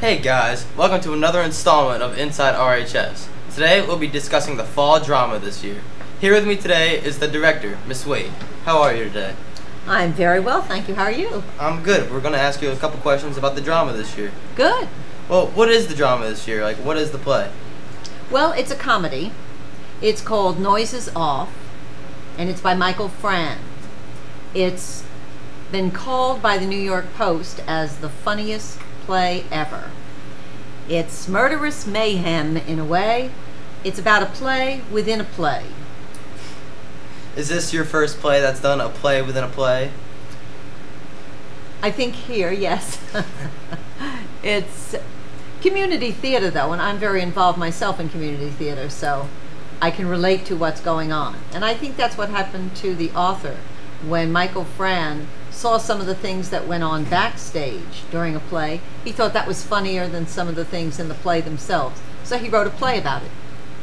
Hey guys, welcome to another installment of Inside RHS. Today we'll be discussing the fall drama this year. Here with me today is the director, Miss Wade. How are you today? I'm very well, thank you. How are you? I'm good. We're going to ask you a couple questions about the drama this year. Good. Well, what is the drama this year? Like, what is the play? Well, it's a comedy. It's called Noises Off, and it's by Michael Frand. It's been called by the New York Post as the funniest play ever. It's murderous mayhem in a way. It's about a play within a play. Is this your first play that's done a play within a play? I think here, yes. It's community theater though, and I'm very involved myself in community theater, so I can relate to what's going on. And I think that's what happened to the author when Michael Frand saw some of the things that went on backstage during a play. He thought that was funnier than some of the things in the play themselves. So he wrote a play about it.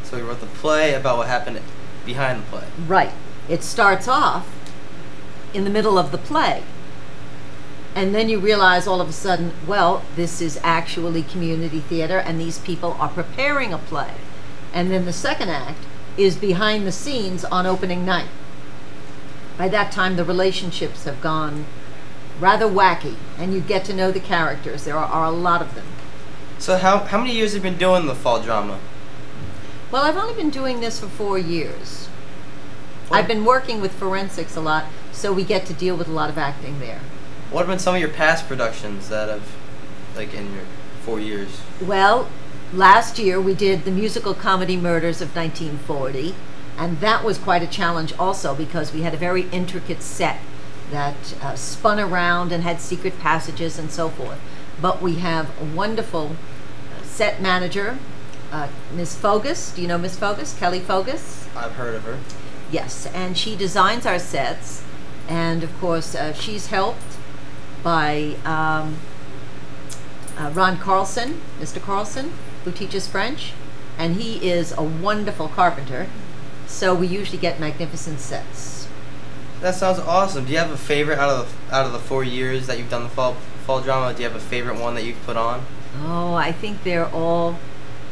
So he wrote the play about what happened behind the play. Right. It starts off in the middle of the play. And then you realize all of a sudden, well, this is actually community theater and these people are preparing a play. And then the second act is behind the scenes on opening night. By that time, the relationships have gone rather wacky, and you get to know the characters. There are a lot of them. So how many years have you been doing the fall drama? Well, I've only been doing this for 4 years. I've been working with forensics a lot, so we get to deal with a lot of acting there. What have been some of your past productions that have, like, in your 4 years? Well, last year we did the musical comedy Murders of 1940. And that was quite a challenge also because we had a very intricate set that spun around and had secret passages and so forth. But we have a wonderful set manager, Ms. Fogus. Do you know Ms. Fogus? Kelly Fogus? I've heard of her. Yes, and she designs our sets. And of course, she's helped by Ron Carlson, Mr. Carlson, who teaches French. And he is a wonderful carpenter. So we usually get magnificent sets. That sounds awesome. Do you have a favorite out of the 4 years that you've done the fall drama? Do you have a favorite one that you've put on? Oh, I think they're all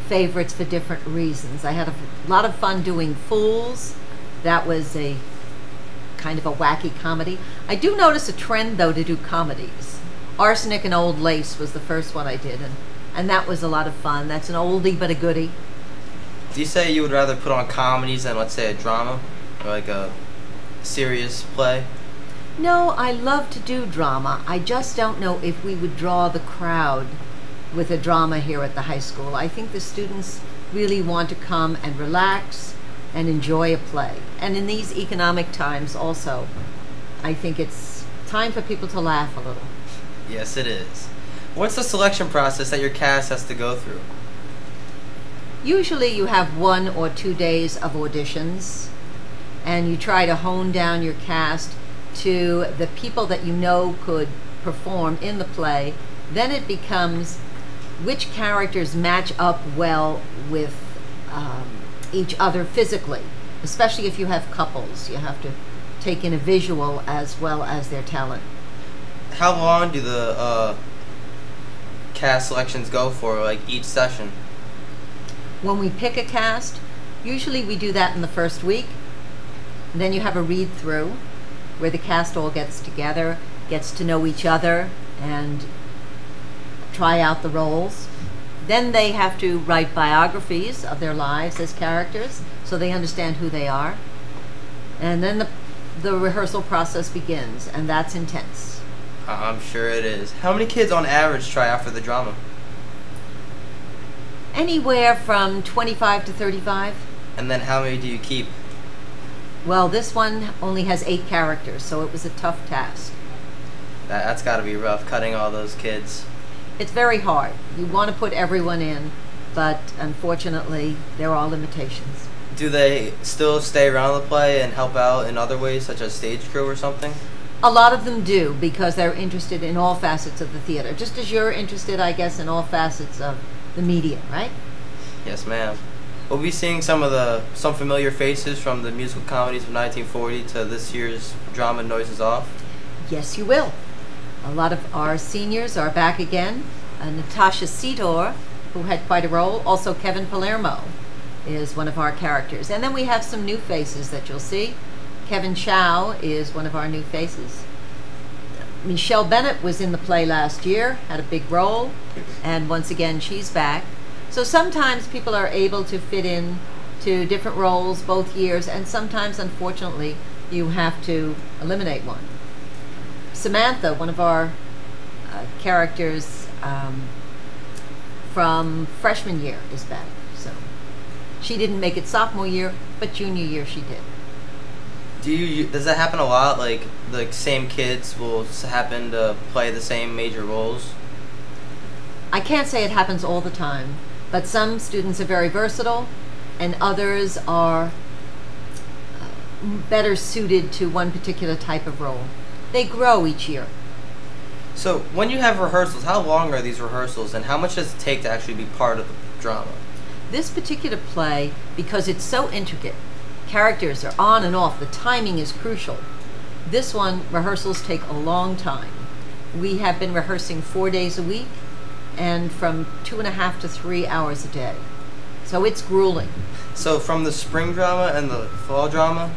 favorites for different reasons. I had a lot of fun doing Fools. That was a kind of a wacky comedy. I do notice a trend though to do comedies. Arsenic and Old Lace was the first one I did, and that was a lot of fun. That's an oldie but a goodie. Do you say you would rather put on comedies than, let's say, a drama? Or like a serious play? No, I love to do drama. I just don't know if we would draw the crowd with a drama here at the high school. I think the students really want to come and relax and enjoy a play. And in these economic times also, I think it's time for people to laugh a little. Yes, it is. What's the selection process that your cast has to go through? Usually you have 1 or 2 days of auditions, and you try to hone down your cast to the people that you know could perform in the play. Then it becomes which characters match up well with each other physically, especially if you have couples. You have to take in a visual as well as their talent. How long do the cast selections go for, like each session? When we pick a cast, usually we do that in the first week. And then you have a read through where the cast all gets together, gets to know each other, and try out the roles. Then they have to write biographies of their lives as characters so they understand who they are. And then the rehearsal process begins, and that's intense. I'm sure it is. How many kids on average try out for the drama? Anywhere from 25 to 35. And then how many do you keep? Well, this one only has 8 characters, so it was a tough task. That's got to be rough, cutting all those kids. It's very hard. You want to put everyone in, but unfortunately, there are limitations. Do they still stay around the play and help out in other ways, such as stage crew or something? A lot of them do, because they're interested in all facets of the theater, just as you're interested, I guess, in all facets of the media, right? Yes, ma'am. We'll be seeing some familiar faces from the musical comedies of 1940 to this year's drama Noises Off. Yes, you will. A lot of our seniors are back again, Natasha Sidor, who had quite a role. Also, Kevin Palermo is one of our characters. And then we have some new faces that you'll see. Kevin Chow is one of our new faces. Michelle Bennett was in the play last year, had a big role, and once again she's back. So sometimes people are able to fit in to different roles both years, and sometimes, unfortunately, you have to eliminate one. Samantha, one of our characters from freshman year, is back. So she didn't make it sophomore year, but junior year she did. Does that happen a lot? Like the same kids will happen to play the same major roles? I can't say it happens all the time, but some students are very versatile, and others are better suited to one particular type of role. They grow each year. So when you have rehearsals, how long are these rehearsals, and how much does it take to actually be part of the drama? This particular play, because it's so intricate, characters are on and off, the timing is crucial. This one, rehearsals take a long time. We have been rehearsing 4 days a week and from 2.5 to 3 hours a day. So it's grueling. So from the spring drama and the fall drama,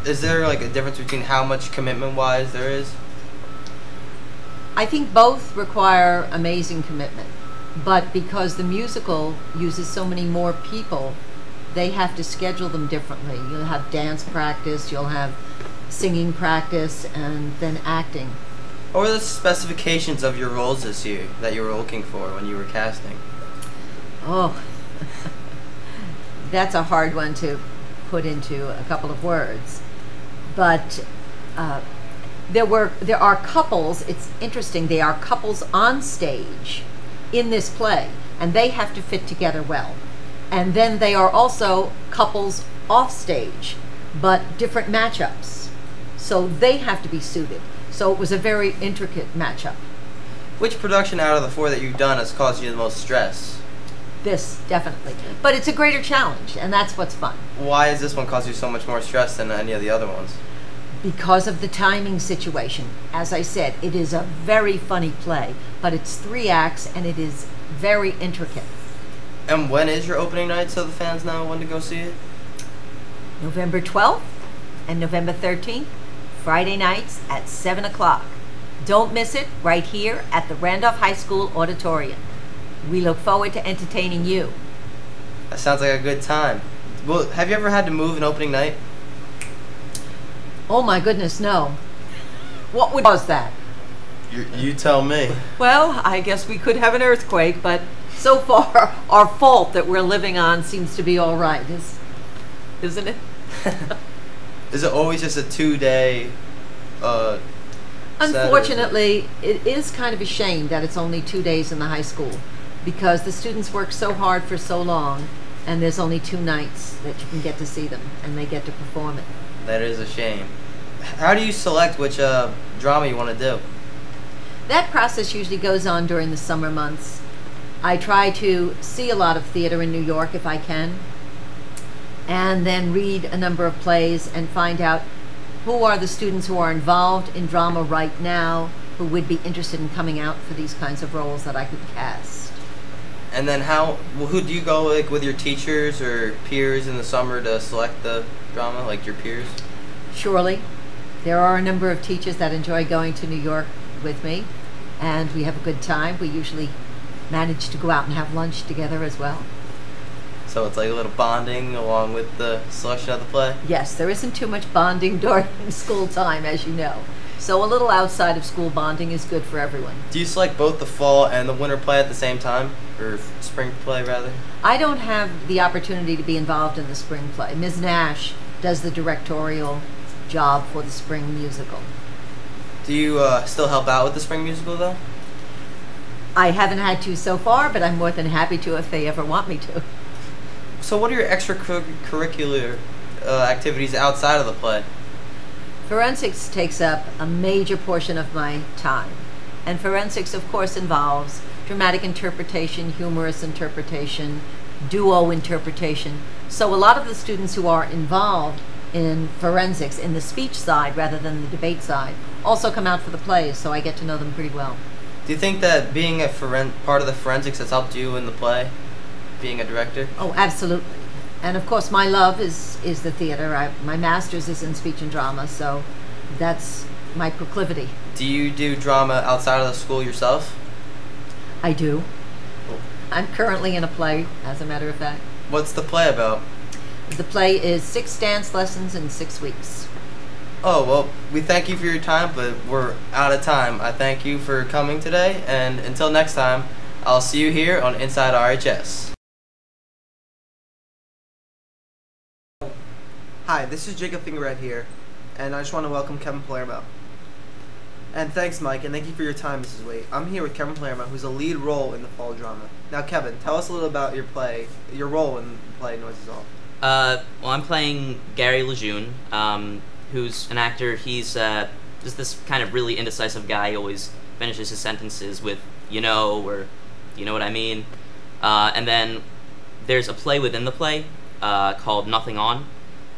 is there like a difference between how much commitment-wise there is? I think both require amazing commitment, but because the musical uses so many more people, they have to schedule them differently. You'll have dance practice, you'll have singing practice, and then acting. What were the specifications of your roles this year that you were looking for when you were casting? Oh, that's a hard one to put into a couple of words. But there are couples. It's interesting. They are couples on stage in this play, and they have to fit together well. And then they are also couples off stage, but different matchups. So they have to be suited. So it was a very intricate matchup. Which production out of the 4 that you've done has caused you the most stress? This, definitely. But it's a greater challenge, and that's what's fun. Why has this one caused you so much more stress than any of the other ones? Because of the timing situation. As I said, it is a very funny play, but it's 3 acts, and it is very intricate. And when is your opening night so the fans know when to go see it? November 12th and November 13th, Friday nights at 7 o'clock. Don't miss it, right here at the Randolph High School Auditorium. We look forward to entertaining you. That sounds like a good time. Well, have you ever had to move an opening night? Oh my goodness, no. What would cause that? You tell me. Well, I guess we could have an earthquake, but so far our fault that we're living on seems to be all right, isn't it? Is it always just a 2-day Unfortunately, it is kind of a shame that it's only 2 days in the high school, because the students work so hard for so long, and there's only 2 nights that you can get to see them, and they get to perform it. That is a shame. How do you select which drama you want to do? That process usually goes on during the summer months. I try to see a lot of theater in New York if I can, and then read a number of plays and find out who are the students who are involved in drama right now who would be interested in coming out for these kinds of roles that I could cast. And then who do you go with your teachers or peers in the summer to select the drama, like your peers? Surely. There are a number of teachers that enjoy going to New York with me, and we have a good time. We usually manage to go out and have lunch together as well. So it's like a little bonding along with the selection of the play? Yes, there isn't too much bonding during school time, as you know. So a little outside of school bonding is good for everyone. Do you select both the fall and the winter play at the same time? Or spring play, rather? I don't have the opportunity to be involved in the spring play. Ms. Nash does the directorial job for the spring musical. Do you still help out with the spring musical, though? I haven't had to so far, but I'm more than happy to if they ever want me to. So what are your extracurricular activities outside of the play? Forensics takes up a major portion of my time. And forensics, of course, involves dramatic interpretation, humorous interpretation, duo interpretation. So a lot of the students who are involved in forensics, in the speech side rather than the debate side, also come out for the plays, so I get to know them pretty well. Do you think that being a part of the forensics has helped you in the play, being a director? Oh, absolutely. And of course, my love is the theater. My master's is in speech and drama, so that's my proclivity. Do you do drama outside of the school yourself? I do. I'm currently in a play, as a matter of fact. What's the play about? The play is 6 dance lessons in 6 weeks. Oh, well, we thank you for your time, but we're out of time. I thank you for coming today, and until next time, I'll see you here on Inside RHS. Hi, this is Jacob Fingerred here, and I just want to welcome Kevin Palermo. And thanks, Mike, and thank you for your time, Mrs. Waite. I'm here with Kevin Palermo, who's a lead role in the fall drama. Now, Kevin, tell us a little about your role in the play Noises Off. Well, I'm playing Gary Lejeune, who's an actor. He's just this kind of really indecisive guy. He always finishes his sentences with, you know, or you know what I mean. And then there's a play within the play called Nothing On.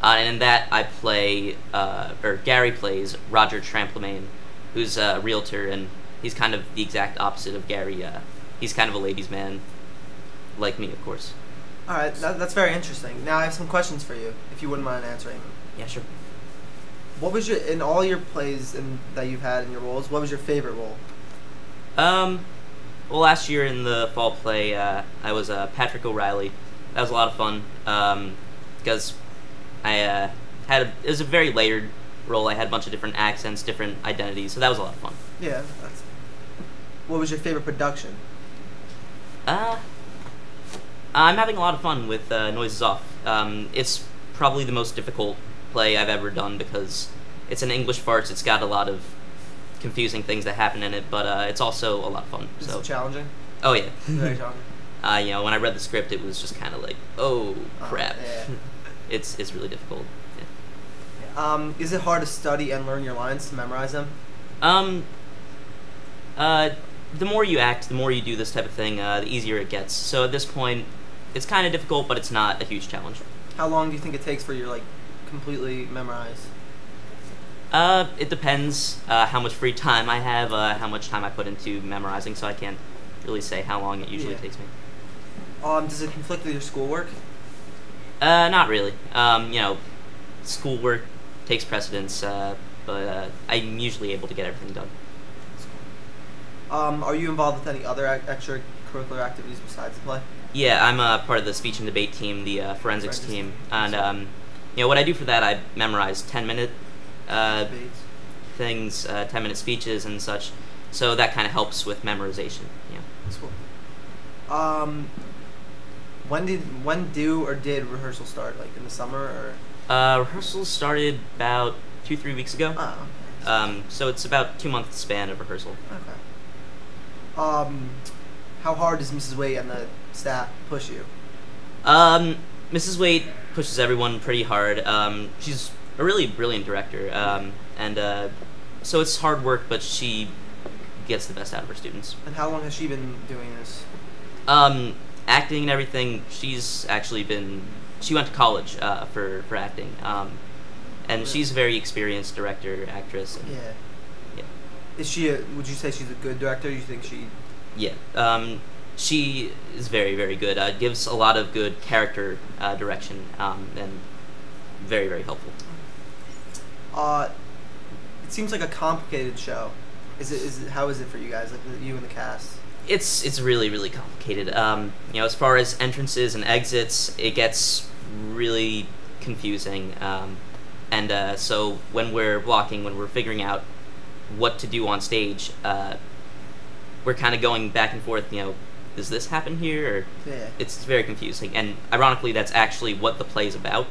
And in that I play, or Gary plays Roger Tramplemagne, who's a realtor, and he's kind of the exact opposite of Gary. He's kind of a ladies' man, like me, of course. Alright, that's very interesting. Now I have some questions for you, if you wouldn't mind answering them. Yeah, sure. What was in all your plays that you've had in your roles, what was your favorite role? Well, last year in the fall play, I was Patrick O'Reilly. That was a lot of fun, because I it was a very layered role. I had a bunch of different accents, different identities, so that was a lot of fun. Yeah, what was your favorite production? I'm having a lot of fun with Noises Off. It's probably the most difficult play I've ever done because it's an English farce. It's got a lot of confusing things that happen in it, but it's also a lot of fun. Is it challenging? Oh yeah. Very challenging. When I read the script, it was just kind of like, oh crap. Yeah. It's really difficult. Yeah. Is it hard to study and learn your lines, to memorize them? The more you act, the more you do this type of thing, the easier it gets. So at this point, it's kind of difficult, but it's not a huge challenge. How long do you think it takes for you to completely memorize? It depends how much free time I have, how much time I put into memorizing, so I can't really say how long it usually takes me. Does it conflict with your schoolwork? Not really. Schoolwork takes precedence, but I'm usually able to get everything done. Are you involved with any other extracurricular activities besides the play? Yeah, I'm part of the speech and debate team, the forensics team, and what I do for that, I memorize 10-minute things, 10-minute speeches and such. So that kind of helps with memorization. Yeah. That's cool. When did rehearsal start? Like in the summer or? Rehearsals started about 2-3 weeks ago. Oh. So it's about 2-month span of rehearsal. Okay. How hard does Mrs. Waite and the staff push you? Mrs. Waite pushes everyone pretty hard. She's a really brilliant director, and so it's hard work, but she gets the best out of her students. And how long has she been doing this? Acting and everything. She went to college for acting, and she's a very experienced director, actress. And, yeah. Yeah. Is she? Would you say she's a good director? You think she? Yeah. She is very, very good. Gives a lot of good character direction, and very, very helpful. It seems like a complicated show. How is it for you guys, like you and the cast? It's really, really complicated. As far as entrances and exits, it gets really confusing. So when we're blocking, when we're figuring out what to do on stage, we're kind of going back and forth. Does this happen here? Or yeah. It's very confusing. And ironically, that's actually what the play's about,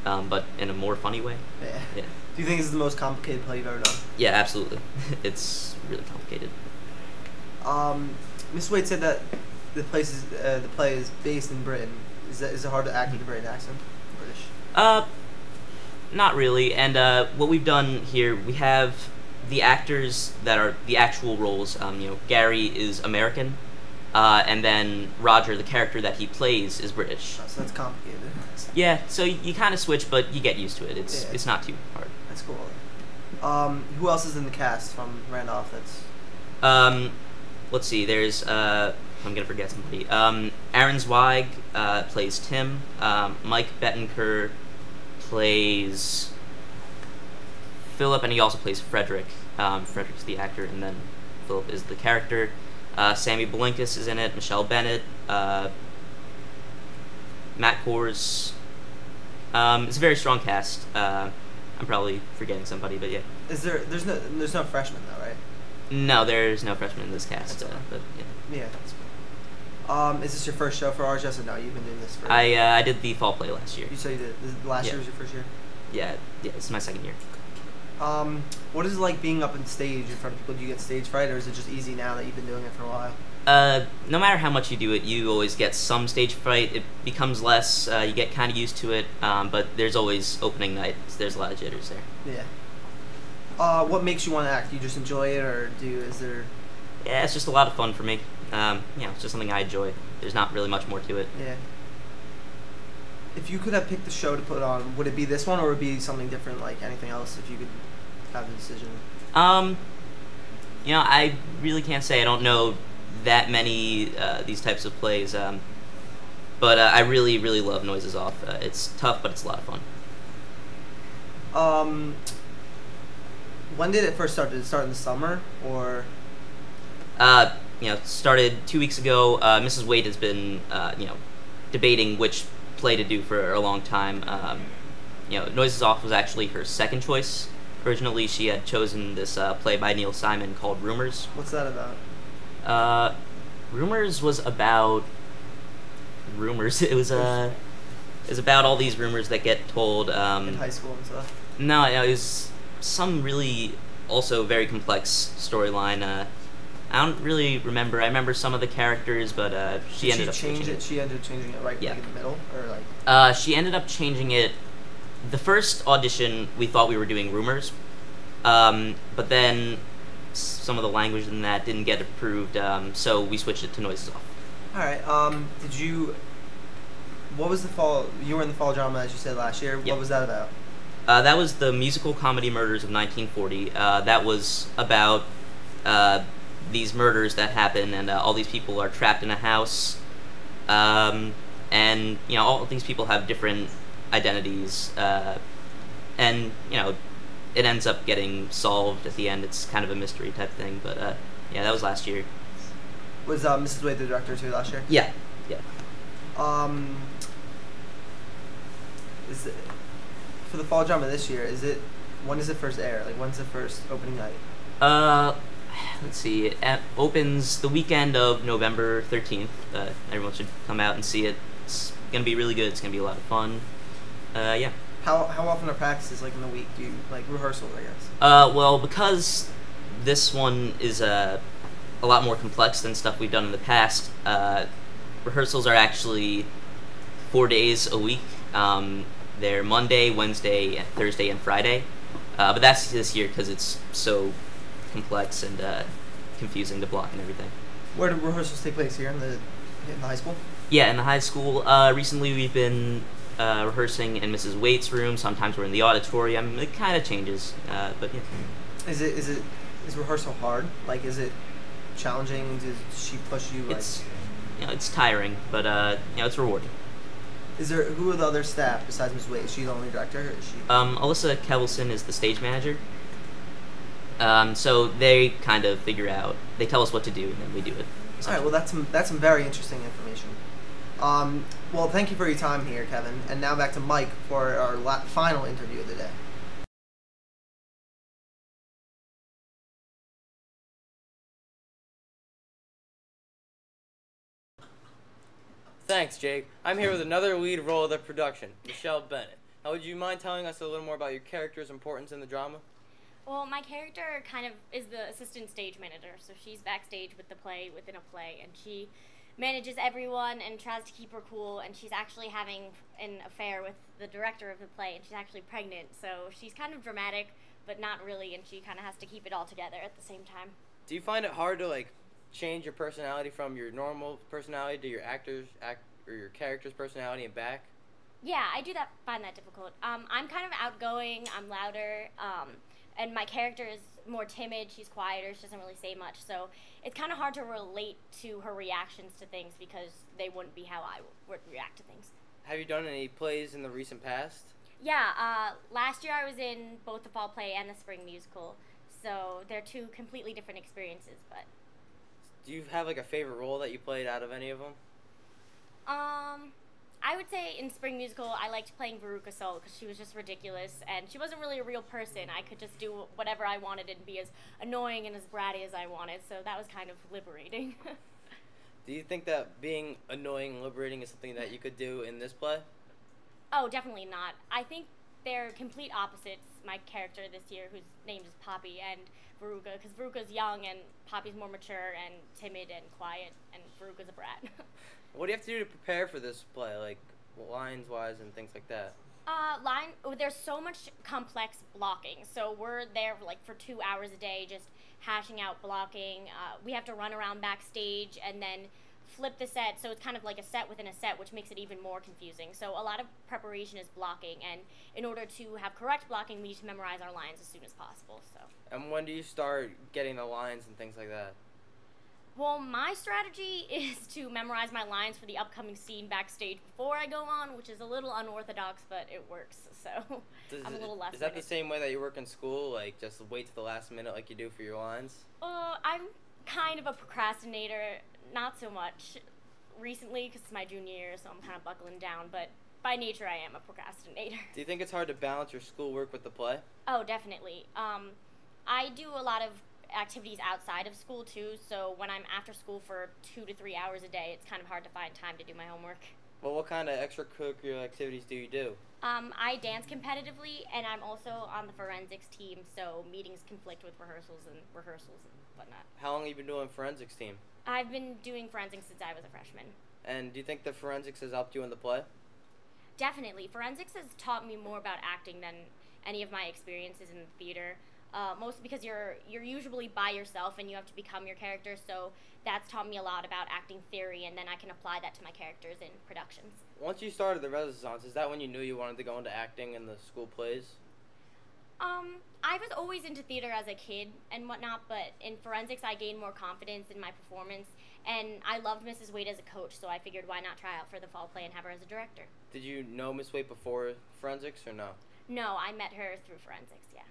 but in a more funny way. Yeah. Do you think this is the most complicated play you've ever done? Yeah, absolutely. It's really complicated. Miss Waite said that the play is based in Britain. Is it hard to act with a British accent? British? Not really. And what we've done here, we have the actors that are the actual roles. Gary is American, and then Roger, the character that he plays, is British. Oh, so that's complicated. Yeah. So you kind of switch, but you get used to it. It's not too hard. That's cool. Who else is in the cast from Randolph? Let's see. There's I'm gonna forget somebody. Aaron Zweig plays Tim. Mike Bettenker plays Philip, and he also plays Frederick. Frederick's the actor, and then Philip is the character. Sammy Blinkus is in it. Michelle Bennett. Matt Kors. It's a very strong cast. I'm probably forgetting somebody, but yeah. There's no freshmen though, right? No, there's no freshmen in this cast. That's okay. But yeah. Yeah, that's cool. Is this your first show for RHS? Or no, you've been doing this for. I did the fall play last year. You said you did. Last Yeah. year was your first year. Yeah, it's my second year. What is it like being up on stage in front of people? Do you get stage fright, or is it just easy now that you've been doing it for a while? No matter how much you do it, you always get some stage fright. It becomes less. You get kind of used to it, but there's always opening night. So there's a lot of jitters there. Yeah. What makes you want to act? Do you just enjoy it, or is there? Yeah, it's just a lot of fun for me. It's just something I enjoy. There's not really much more to it. Yeah. If you could have picked the show to put on, would it be this one, or would it be something different, like anything else? If you could have the decision. I really can't say. I don't know that many these types of plays, but I really, really love Noises Off. It's tough, but it's a lot of fun. When did it first start? Did it start in the summer, or? It started 2 weeks ago. Mrs. Wade has been, debating which play to do for a long time. Noises Off was actually her second choice. Originally, she had chosen this play by Neil Simon called Rumors. What's that about? Rumors was about rumors. It was about all these rumors that get told In high school and stuff. No, it was some really also very complex storyline. I don't really remember. I remember some of the characters, but she ended up changing it. She ended up changing it like in the middle, or like. She ended up changing it. The first audition, we thought we were doing Rumors, but then some of the language in that didn't get approved, so we switched it to Noises Off. All right. What was the fall? You were in the fall drama, as you said last year. Yep. What was that about? That was the musical comedy Murders of 1940. That was about these murders that happen, and all these people are trapped in a house, and all of these people have different identities, and it ends up getting solved at the end. It's kind of a mystery type thing, but that was last year. Was Mrs. Wade the director too last year? Yeah. Is it for the fall drama this year? When does it first air? Like, when's the first opening night? Let's see. It opens the weekend of November 13th. Everyone should come out and see it. It's gonna be really good. It's gonna be a lot of fun. Yeah. How often are practices, like in the week? Do you like rehearsals, I guess? Well, because this one is a lot more complex than stuff we've done in the past. Rehearsals are actually 4 days a week. They're Monday, Wednesday, Thursday, and Friday. But that's this year because it's so complex and confusing to block and everything. Where do rehearsals take place here in the high school? Yeah, in the high school. Recently, we've been rehearsing in Mrs. Waite's room. Sometimes we're in the auditorium. It kind of changes, but yeah. Is rehearsal hard? Like, is it challenging? Does she push you? It's tiring, but it's rewarding. Who are the other staff besides Ms. Waite? Is she the only director, or is she? Alyssa Kevelson is the stage manager. So they kind of figure out. They tell us what to do, and then we do it. All right. Well, that's some very interesting information. Well, thank you for your time here, Kevin. And now back to Mike for our final interview of the day. Thanks, Jake. I'm here with another lead role of the production, Michelle Bennett. Now, would you mind telling us a little more about your character's importance in the drama? Well, my character kind of is the assistant stage manager, so she's backstage with the play within a play, and she manages everyone and tries to keep her cool, and she's actually having an affair with the director of the play, and she's actually pregnant, so she's kind of dramatic, but not really, and she kind of has to keep it all together at the same time. Do you find it hard to, change your personality from your normal personality to your or your character's personality and back? Yeah, I do find that difficult. I'm kind of outgoing, I'm louder, and my character is more timid, she's quieter, she doesn't really say much. So it's kind of hard to relate to her reactions to things because they wouldn't be how I would react to things. Have you done any plays in the recent past? Yeah, last year I was in both the fall play and the spring musical. So they're two completely different experiences, but... Do you have like a favorite role that you played out of any of them? I would say in spring musical I liked playing Veruca Salt because she was just ridiculous and she wasn't really a real person. I could just do whatever I wanted and be as annoying and as bratty as I wanted, so that was kind of liberating. Do you think that being annoying and liberating is something that you could do in this play? Oh, definitely not. I think they're complete opposites, my character this year, whose name is Poppy, and Veruca, because Veruca's young and Poppy's more mature and timid and quiet, and Veruca's a brat. What do you have to do to prepare for this play, like lines-wise and things like that? There's so much complex blocking, so we're there like for 2 hours a day just hashing out blocking. We have to run around backstage and then flip the set, so it's kind of like a set within a set, which makes it even more confusing. So a lot of preparation is blocking, and in order to have correct blocking, we need to memorize our lines as soon as possible. So. And when do you start getting the lines and things like that? Well, my strategy is to memorize my lines for the upcoming scene backstage before I go on, which is a little unorthodox, but it works, so I'm a little less. Is that the same way that you work in school, like just wait till the last minute like you do for your lines? I'm kind of a procrastinator, not so much recently because it's my junior year, so I'm kind of buckling down, but by nature I am a procrastinator. Do you think it's hard to balance your schoolwork with the play? Oh, definitely. I do a lot of activities outside of school too, so when I'm after school for 2 to 3 hours a day, it's kind of hard to find time to do my homework. Well, what kind of extracurricular activities do you do? I dance competitively, and I'm also on the forensics team, so meetings conflict with rehearsals and whatnot. How long have you been doing forensics team? I've been doing forensics since I was a freshman. And do you think the forensics has helped you in the play? Definitely. Forensics has taught me more about acting than any of my experiences in the theater. Mostly because you're usually by yourself and you have to become your character, so that's taught me a lot about acting theory, and then I can apply that to my characters in productions. Once you started the Renaissance, is that when you knew you wanted to go into acting in the school plays? I was always into theater as a kid and whatnot, but in forensics I gained more confidence in my performance, and I loved Mrs. Wade as a coach, so I figured why not try out for the fall play and have her as a director. Did you know Miss Wade before forensics or no? No, I met her through forensics, yeah.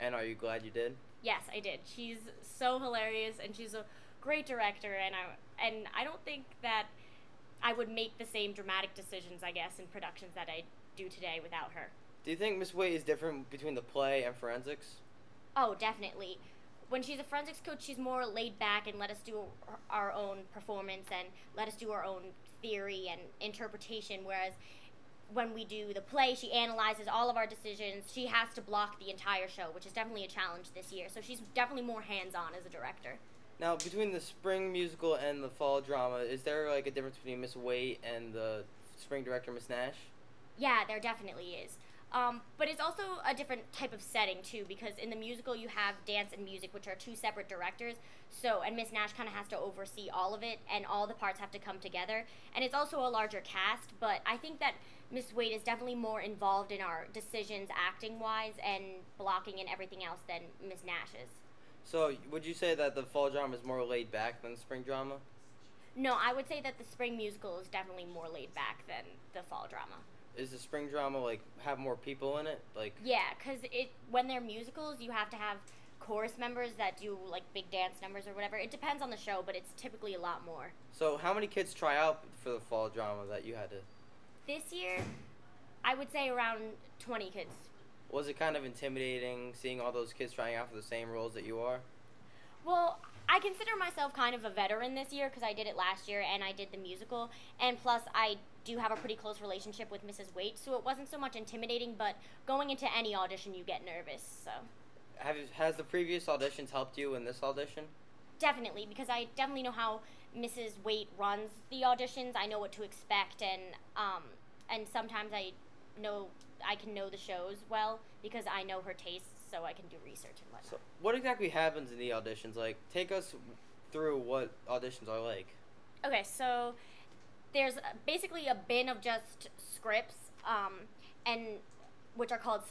And are you glad you did? Yes, I did. She's so hilarious, and she's a great director, and I don't think that I would make the same dramatic decisions, I guess, in productions that I do today without her. Do you think Miss Wade is different between the play and forensics? Oh, definitely. When she's a forensics coach, she's more laid back and let us do our own performance and let us do our own theory and interpretation, whereas when we do the play, she analyzes all of our decisions. She has to block the entire show, which is definitely a challenge this year. So she's definitely more hands-on as a director. Now, between the spring musical and the fall drama, is there like a difference between Miss Wade and the spring director, Miss Nash? Yeah, there definitely is. But it's also a different type of setting, too, because in the musical you have dance and music, which are two separate directors, and Miss Nash kind of has to oversee all of it, and all the parts have to come together. And it's also a larger cast, but I think that Miss Wade is definitely more involved in our decisions acting-wise and blocking and everything else than Miss Nash is. So, would you say that the fall drama is more laid back than the spring drama? No, I would say that the spring musical is definitely more laid back than the fall drama. Is the spring drama like have more people in it? Yeah, because when they're musicals, you have to have chorus members that do like big dance numbers or whatever. It depends on the show, but it's typically a lot more. So how many kids try out for the fall drama that you had to? This year, I would say around 20 kids. Was it kind of intimidating seeing all those kids trying out for the same roles that you are? Well, I consider myself kind of a veteran this year because I did it last year and I did the musical, and plus I do have a pretty close relationship with Mrs. Waite, so it wasn't so much intimidating, but going into any audition you get nervous, so. Has the previous auditions helped you in this audition? Definitely, because I definitely know how Mrs. Waite runs the auditions. I know what to expect, and sometimes I can know the shows well because I know her tastes, so I can do research and whatnot. So what exactly happens in the auditions? Like, take us through what auditions are like. Okay, so there's basically a bin of just scripts, and which are called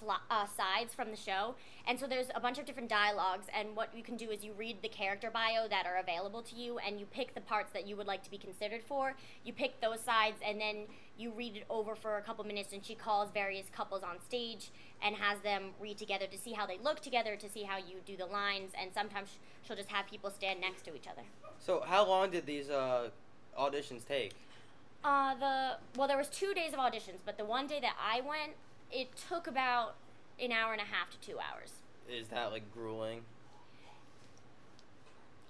sides from the show. And so there's a bunch of different dialogues, and what you can do is you read the character bio that are available to you, and you pick the parts that you would like to be considered for. You pick those sides, and then you read it over for a couple minutes, and she calls various couples on stage and has them read together to see how they look together, to see how you do the lines, and sometimes she'll just have people stand next to each other. So how long did these auditions take? There was 2 days of auditions, but the one day that I went, it took about an hour and a half to 2 hours. Is that like grueling?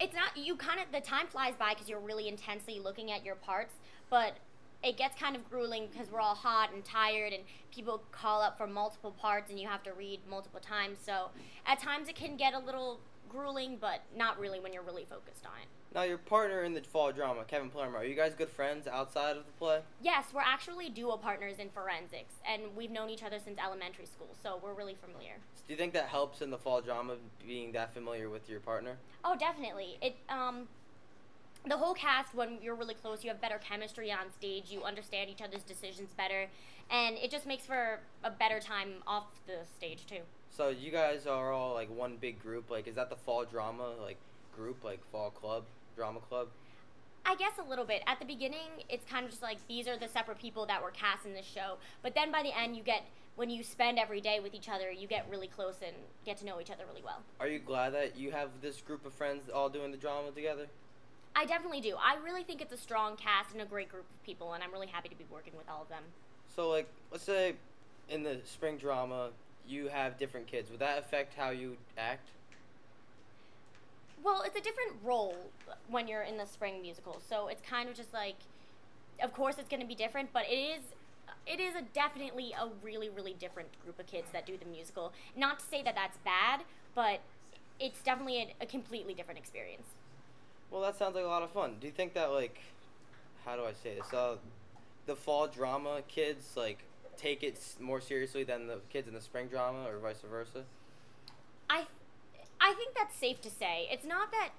It's not, the time flies by because you're really intensely looking at your parts, but it gets kind of grueling because we're all hot and tired, and people call up for multiple parts and you have to read multiple times. So at times it can get a little grueling, but not really when you're really focused on it. Now, your partner in the fall drama, Kevin Palermo, are you guys good friends outside of the play? Yes, we're actually duo partners in forensics, and we've known each other since elementary school, so we're really familiar. Do you think that helps in the fall drama, being that familiar with your partner? Oh, definitely. The whole cast, when you're really close, you have better chemistry on stage, you understand each other's decisions better, and it just makes for a better time off the stage, too. So you guys are all like one big group, like is that the fall drama like group, like fall club, drama club? I guess a little bit. At the beginning, it's kind of just like these are the separate people that were cast in this show, but then by the end when you spend every day with each other, you get really close and get to know each other really well. Are you glad that you have this group of friends all doing the drama together? I definitely do. I really think it's a strong cast and a great group of people, and I'm really happy to be working with all of them. So like, let's say in the spring drama, you have different kids. Would that affect how you act? Well, it's a different role when you're in the spring musical, so it's kind of just like, of course it's going to be different, but it is definitely a really, really different group of kids that do the musical. Not to say that that's bad, but it's definitely a completely different experience. Well, that sounds like a lot of fun. Do you think that, like, how do I say this? The fall drama kids, like, take it more seriously than the kids in the spring drama, or vice versa? I think that's safe to say. It's not that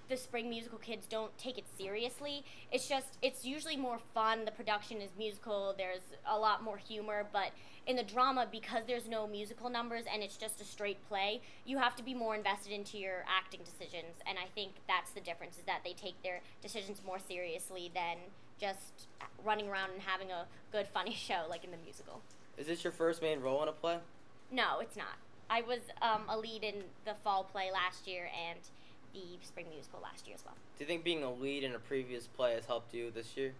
the spring musical kids don't take it seriously. It's just, it's usually more fun. The production is musical. There's a lot more humor. But in the drama, because there's no musical numbers and it's just a straight play, you have to be more invested into your acting decisions. And I think that's the difference, is that they take their decisions more seriously than just running around and having a good, funny show like in the musical. Is this your first main role in a play? No, it's not. I was a lead in the fall play last year and the spring musical last year as well. Do you think being a lead in a previous play has helped you this year?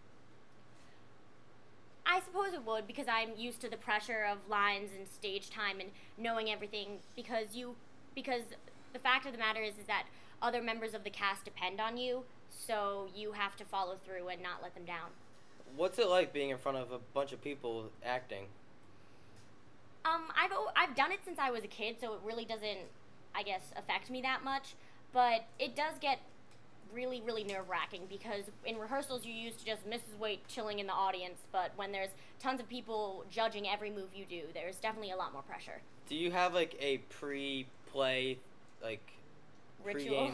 I suppose it would, because I'm used to the pressure of lines and stage time and knowing everything, because the fact of the matter is that other members of the cast depend on you, so you have to follow through and not let them down. What's it like being in front of a bunch of people acting? I've done it since I was a kid, so it really doesn't, I guess, affect me that much. But it does get really, really nerve-wracking, because in rehearsals you're used to just Mrs. Waite chilling in the audience, but when there's tons of people judging every move you do, there's definitely a lot more pressure. Do you have like a pre-play, like Ritual?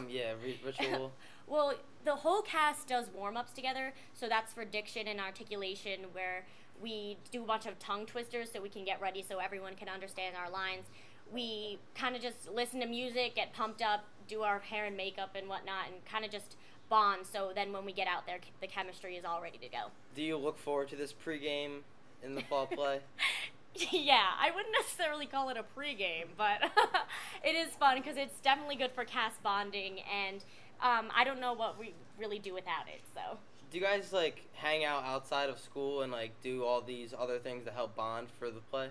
Ritual? Well, the whole cast does warm-ups together, so that's for diction and articulation, where we do a bunch of tongue twisters so we can get ready so everyone can understand our lines. We kind of just listen to music, get pumped up, do our hair and makeup and whatnot, and kind of just bond, so then when we get out there, the chemistry is all ready to go. Do you look forward to this pregame in the fall play? Yeah, I wouldn't necessarily call it a pregame, but it is fun because it's definitely good for cast bonding, and I don't know what we really do without it, so. Do you guys like hang out outside of school and like do all these other things that help bond for the play?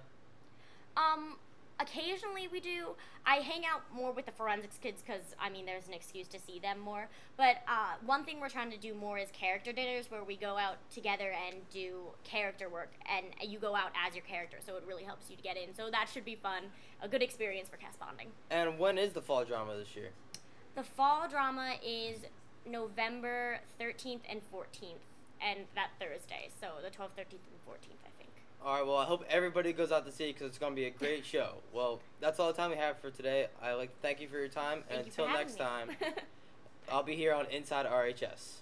Occasionally we do. I hang out more with the forensics kids because, I mean, there's an excuse to see them more. But one thing we're trying to do more is character dinners, where we go out together and do character work, and you go out as your character, so it really helps you to get in. So that should be fun, a good experience for cast bonding. And when is the fall drama this year? The fall drama is November 13th and 14th, and that Thursday, so the 12th, 13th, and 14th, I think. All right, well, I hope everybody goes out to see it because it's going to be a great show. Well, that's all the time we have for today. I'd like to thank you for your time, and until next time, I'll be here on Inside RHS.